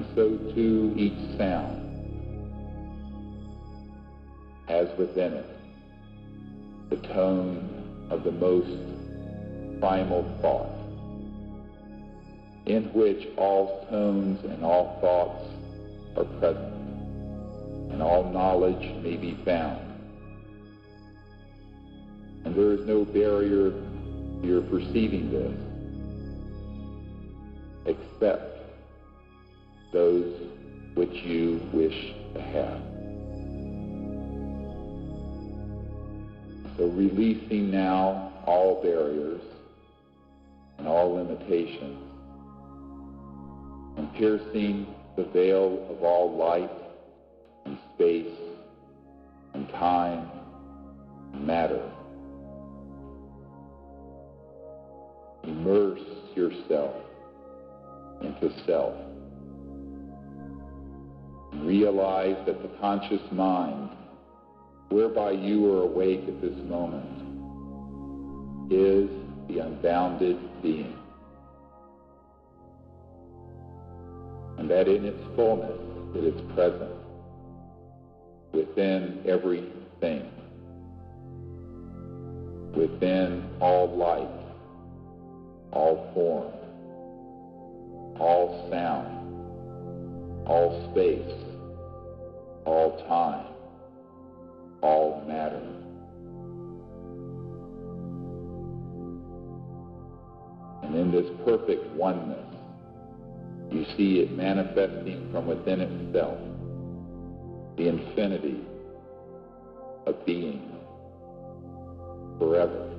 And so too each sound has within it the tone of the most primal thought, in which all tones and all thoughts are present, and all knowledge may be found. And there is no barrier to your perceiving this, except those which you wish to have. So releasing now all barriers and all limitations, and piercing the veil of all light and space and time and matter. Immerse yourself into self. And realize that the conscious mind, whereby you are awake at this moment, is the unbounded being. And that in its fullness it is present within everything, within all light, all form, all sound, all space, all time, all matter. And in this perfect oneness, you see it manifesting from within itself, the infinity of being forever.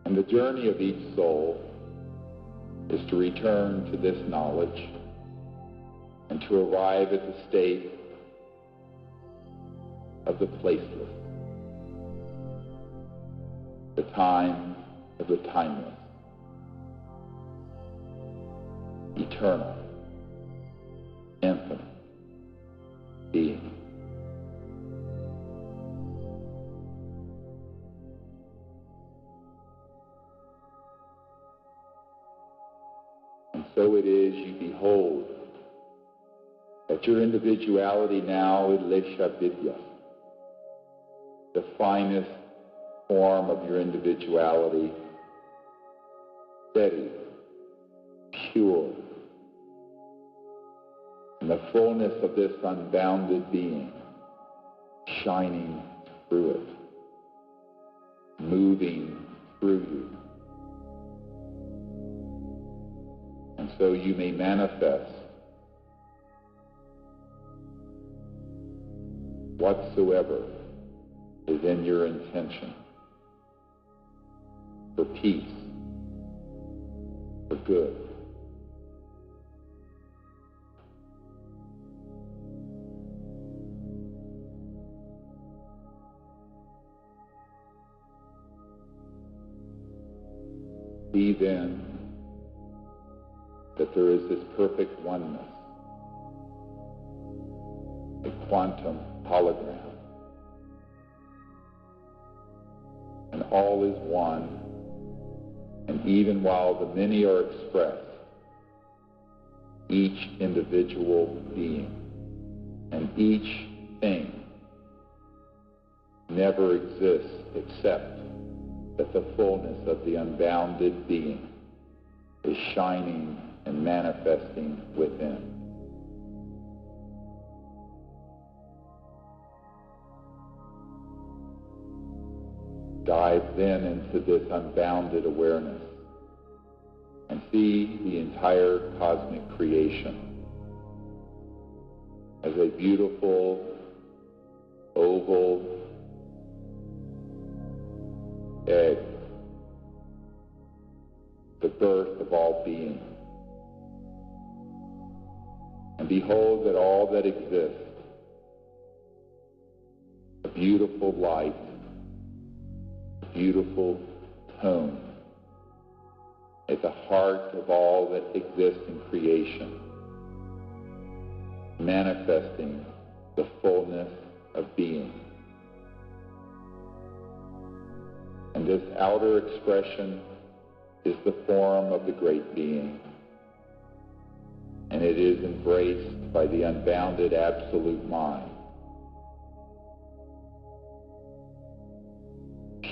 And the journey of each soul is to return to this knowledge and to arrive at the state of the placeless, the time of the timeless, eternal, infinite being. And so it is you behold that your individuality now is Lesha Vidya, the finest form of your individuality, steady, pure, and the fullness of this unbounded being shining through it, moving through you. And so you may manifest whatsoever is in your intention, for peace, for good. See then that there is this perfect oneness, a quantum hologram, and all is one, and even while the many are expressed, each individual being and each thing never exists except that the fullness of the unbounded being is shining and manifesting within. Dive then into this unbounded awareness and see the entire cosmic creation as a beautiful, oval egg, the birth of all being. And behold that all that exists, a beautiful light, a beautiful tone, at the heart of all that exists in creation, manifesting the fullness of being. And this outer expression is the form of the great being, and it is embraced by the unbounded absolute mind.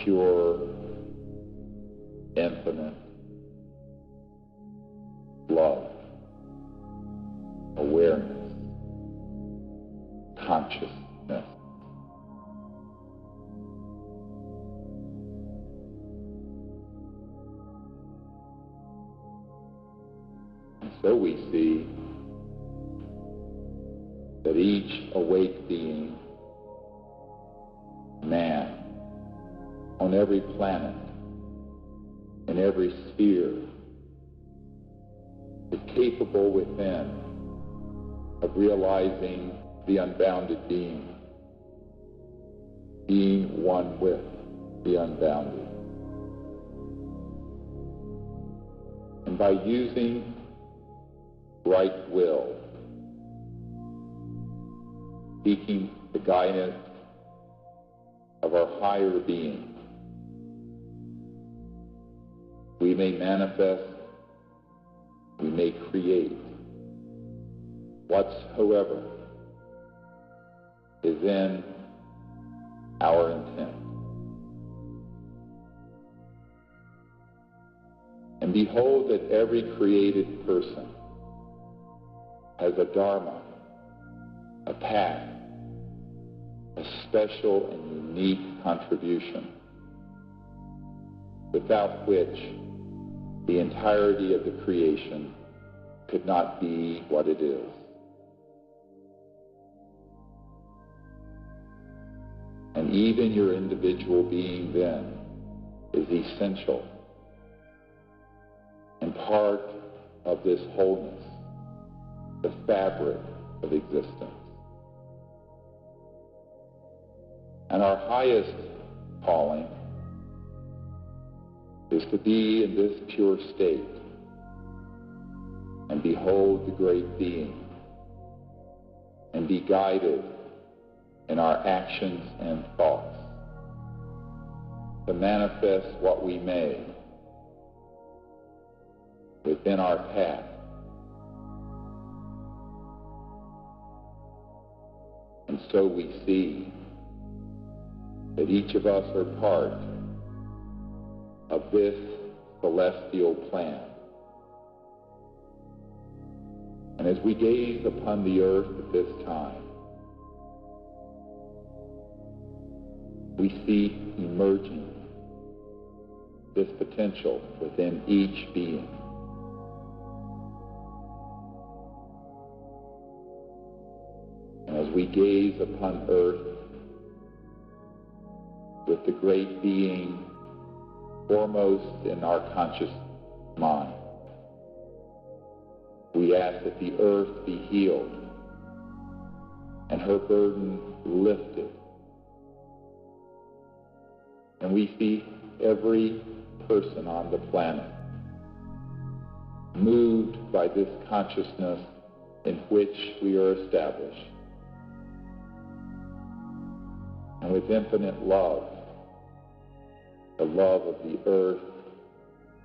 Pure, infinite love, awareness, consciousness. And so we see that each awake being, man, on every planet, in every sphere, is capable within of realizing the unbounded being one with the unbounded. And by using right will, seeking the guidance of our higher being, we may manifest, we may create whatsoever is in our intent. And behold that every created person has a dharma, a path, a special and unique contribution, without which the entirety of the creation could not be what it is. And even your individual being then is essential and part of this wholeness, the fabric of existence. And our highest calling is to be in this pure state and behold the great being and be guided in our actions and thoughts to manifest what we may within our path. And so we see that each of us are part of this celestial plan. And as we gaze upon the earth at this time, we see emerging this potential within each being. And as we gaze upon earth with the great being foremost in our conscious mind, we ask that the earth be healed and her burden lifted. And we see every person on the planet moved by this consciousness in which we are established. And with infinite love, the love of the earth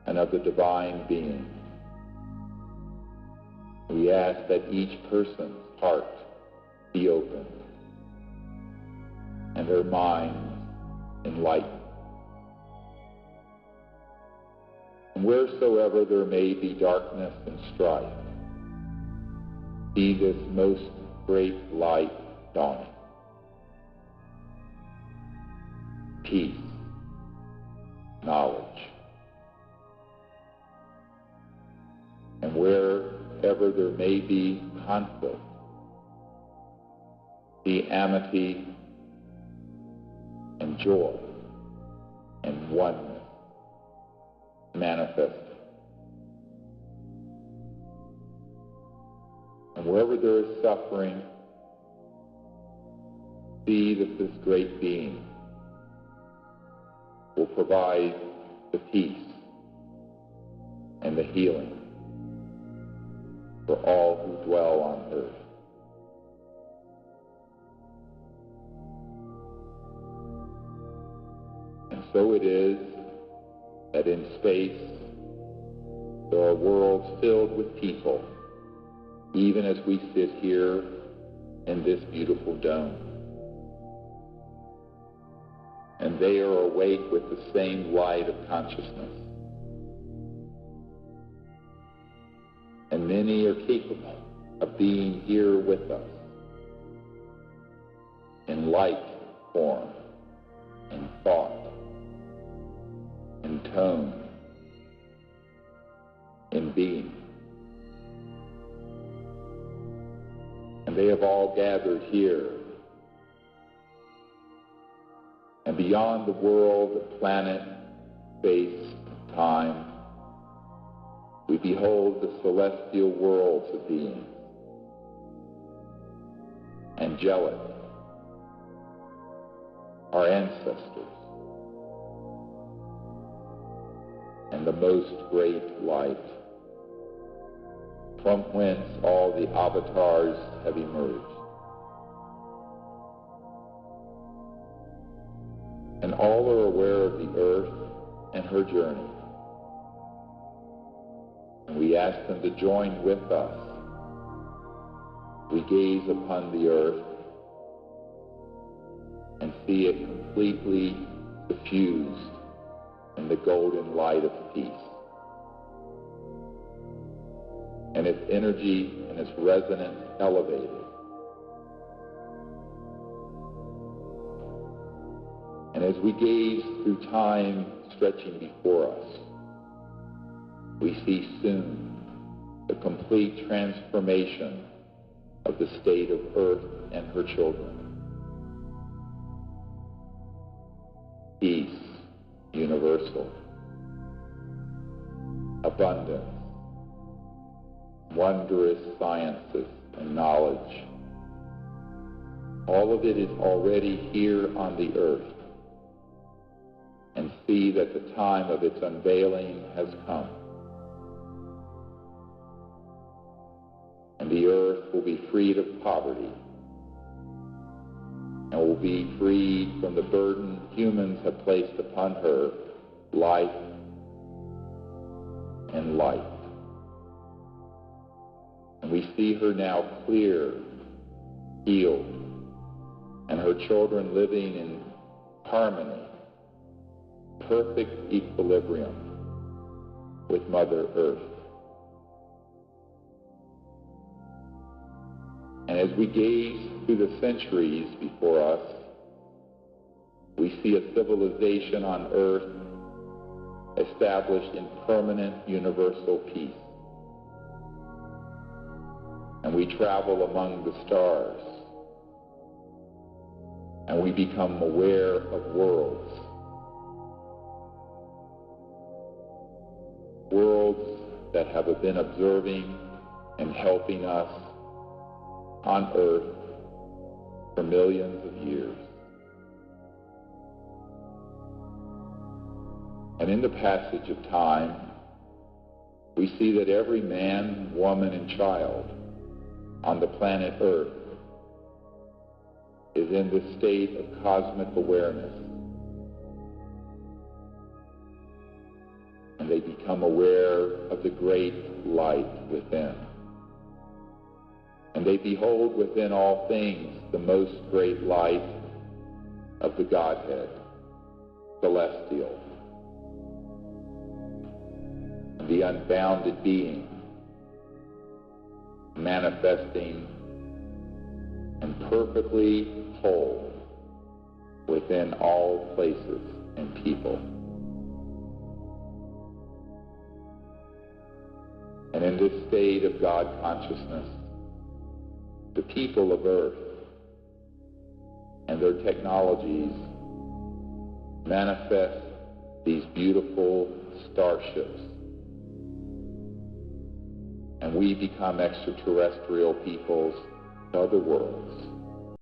and of the divine being, we ask that each person's heart be opened and their minds enlightened. And wheresoever there may be darkness and strife, see this most great light dawning. Peace, knowledge. And wherever there may be conflict, see amity and joy and oneness manifested. And wherever there is suffering, see that this great being will provide the peace and the healing for all who dwell on earth. And so it is that in space there are worlds filled with people, even as we sit here in this beautiful dome. And they are awake with the same light of consciousness. And many are capable of being here with us in light form, in thought, in tone, in being. And they have all gathered here. And beyond the world of planet, space, and time, we behold the celestial worlds of being. Angelic, our ancestors, and the most great light, from whence all the avatars have emerged. And all are aware of the earth and her journey. And we ask them to join with us. We gaze upon the earth and see it completely suffused in the golden light of peace. And its energy and its resonance elevated. And as we gaze through time stretching before us, we see soon the complete transformation of the state of Earth and her children. Peace, universal. Abundance. Wondrous sciences and knowledge. All of it is already here on the earth. And see that the time of its unveiling has come. And the earth will be freed of poverty and will be freed from the burden humans have placed upon her, life and light. And we see her now clear, healed, and her children living in harmony, perfect equilibrium with Mother Earth. And as we gaze through the centuries before us, we see a civilization on Earth established in permanent universal peace. And we travel among the stars, and we become aware of worlds. Worlds that have been observing and helping us on Earth for millions of years. And in the passage of time, we see that every man, woman, and child on the planet Earth is in the state of cosmic awareness. And they become aware of the great light within. And they behold within all things the most great light of the Godhead, celestial, and the unbounded being, manifesting and perfectly whole within all places and people. And in this state of God consciousness, the people of Earth and their technologies manifest these beautiful starships. And we become extraterrestrial peoples to other worlds.